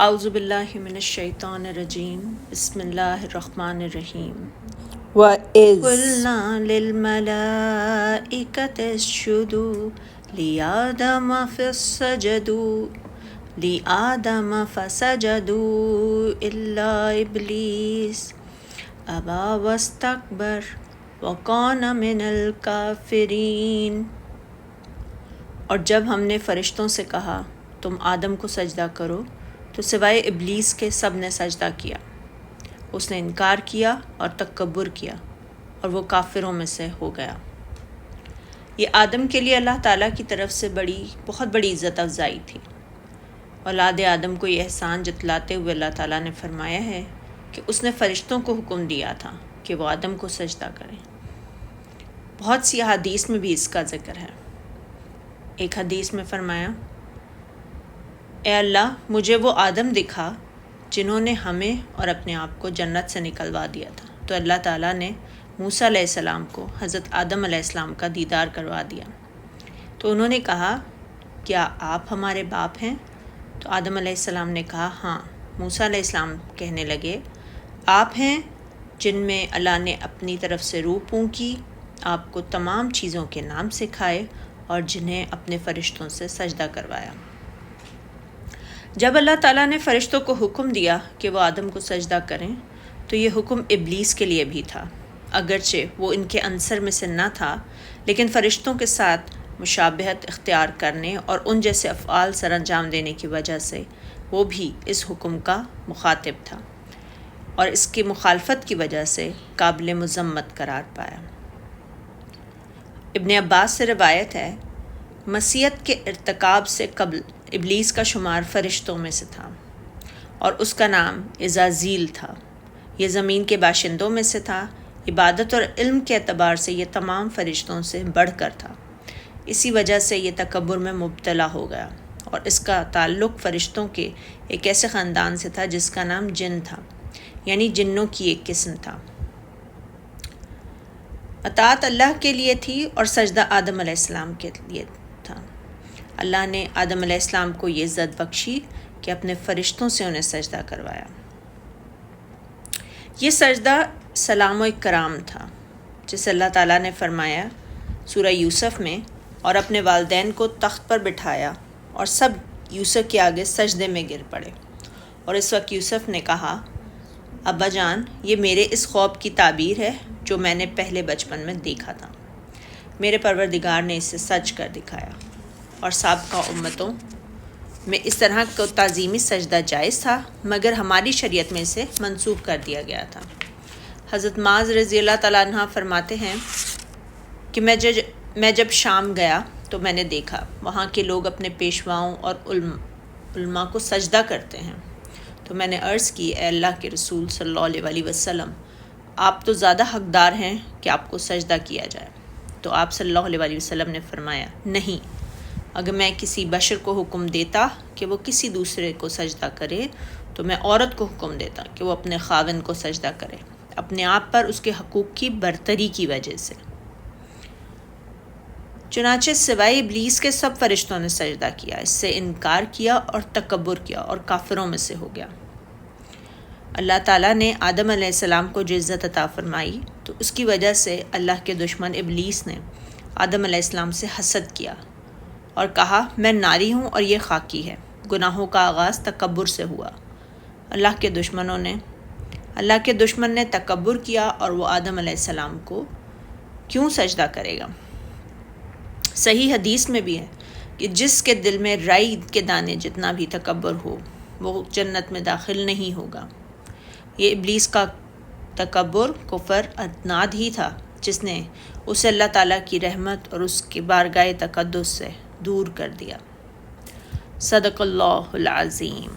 اعوذ باللہ من الشیطان الرجیم بسم اللہ الرحمن الرحیم وَإِذْ قُلْنَا لِلْمَلَائِكَةِ اسْجُدُوا لِآدَمَ فَسَجَدُوا إِلَّا إِبْلِيسَ أَبَى وَاسْتَكْبَرَ وَكَانَ مِنَ الْكَافِرِينَ۔ اور جب ہم نے فرشتوں سے کہا تم آدم کو سجدہ کرو تو سوائے ابلیس کے سب نے سجدہ کیا، اس نے انکار کیا اور تکبر کیا اور وہ کافروں میں سے ہو گیا۔ یہ آدم کے لیے اللہ تعالیٰ کی طرف سے بہت بڑی عزت افزائی تھی۔ اولاد آدم کو یہ احسان جتلاتے ہوئے اللہ تعالیٰ نے فرمایا ہے کہ اس نے فرشتوں کو حکم دیا تھا کہ وہ آدم کو سجدہ کریں۔ بہت سی احادیث میں بھی اس کا ذکر ہے۔ ایک حدیث میں فرمایا، اے اللہ مجھے وہ آدم دکھا جنہوں نے ہمیں اور اپنے آپ کو جنت سے نکلوا دیا تھا۔ تو اللہ تعالیٰ نے موسیٰ علیہ السلام کو حضرت آدم علیہ السلام کا دیدار کروا دیا۔ تو انہوں نے کہا کیا آپ ہمارے باپ ہیں؟ تو آدم علیہ السلام نے کہا ہاں۔ موسیٰ علیہ السلام کہنے لگے آپ ہیں جن میں اللہ نے اپنی طرف سے روح پھونکی، آپ کو تمام چیزوں کے نام سکھائے اور جنہیں اپنے فرشتوں سے سجدہ کروایا۔ جب اللہ تعالیٰ نے فرشتوں کو حکم دیا کہ وہ آدم کو سجدہ کریں تو یہ حکم ابلیس کے لیے بھی تھا، اگرچہ وہ ان کے عنصر میں سے نہ تھا، لیکن فرشتوں کے ساتھ مشابہت اختیار کرنے اور ان جیسے افعال سر انجام دینے کی وجہ سے وہ بھی اس حکم کا مخاطب تھا اور اس کی مخالفت کی وجہ سے قابل مذمت قرار پایا۔ ابن عباس سے روایت ہے، معصیت کے ارتکاب سے قبل ابلیس کا شمار فرشتوں میں سے تھا اور اس کا نام عزازیل تھا۔ یہ زمین کے باشندوں میں سے تھا، عبادت اور علم کے اعتبار سے یہ تمام فرشتوں سے بڑھ کر تھا، اسی وجہ سے یہ تکبر میں مبتلا ہو گیا اور اس کا تعلق فرشتوں کے ایک ایسے خاندان سے تھا جس کا نام جن تھا، یعنی جنوں کی ایک قسم تھا۔ اطاعت اللہ کے لیے تھی اور سجدہ آدم علیہ السلام کے لیے تھا۔ اللہ نے آدم علیہ السلام کو یہ عزت بخشی کہ اپنے فرشتوں سے انہیں سجدہ کروایا۔ یہ سجدہ سلام و اکرام تھا، جسے اللہ تعالیٰ نے فرمایا سورہ یوسف میں، اور اپنے والدین کو تخت پر بٹھایا اور سب یوسف کے آگے سجدے میں گر پڑے۔ اور اس وقت یوسف نے کہا ابا جان یہ میرے اس خواب کی تعبیر ہے جو میں نے پہلے بچپن میں دیکھا تھا، میرے پروردگار نے اسے سچ کر دکھایا۔ اور سابقہ امتوں میں اس طرح کا تعظیمی سجدہ جائز تھا، مگر ہماری شریعت میں اسے منسوخ کر دیا گیا تھا۔ حضرت معاذ رضی اللہ تعالیٰ عنہ فرماتے ہیں کہ میں جب شام گیا تو میں نے دیکھا وہاں کے لوگ اپنے پیشواؤں اور علماء کو سجدہ کرتے ہیں۔ تو میں نے عرض کی اے اللہ کے رسول صلی اللہ علیہ وسلم، آپ تو زیادہ حقدار ہیں کہ آپ کو سجدہ کیا جائے۔ تو آپ صلی اللہ علیہ وسلم نے فرمایا نہیں، اگر میں کسی بشر کو حکم دیتا کہ وہ کسی دوسرے کو سجدہ کرے تو میں عورت کو حکم دیتا کہ وہ اپنے خاوند کو سجدہ کرے، اپنے آپ پر اس کے حقوق کی برتری کی وجہ سے۔ چنانچہ سوائے ابلیس کے سب فرشتوں نے سجدہ کیا، اس سے انکار کیا اور تکبر کیا اور کافروں میں سے ہو گیا۔ اللہ تعالیٰ نے آدم علیہ السلام کو جو عزت عطا فرمائی تو اس کی وجہ سے اللہ کے دشمن ابلیس نے آدم علیہ السلام سے حسد کیا اور کہا میں ناری ہوں اور یہ خاکی ہے۔ گناہوں کا آغاز تکبر سے ہوا۔ اللہ کے دشمن نے تکبر کیا اور وہ آدم علیہ السلام کو کیوں سجدہ کرے گا؟ صحیح حدیث میں بھی ہے کہ جس کے دل میں رائی کے دانے جتنا بھی تکبر ہو وہ جنت میں داخل نہیں ہوگا۔ یہ ابلیس کا تکبر کفر عناد ہی تھا جس نے اسے اللہ تعالیٰ کی رحمت اور اس کی بارگاہ تقدس سے دور کر دیا۔ صدق اللہ العظیم۔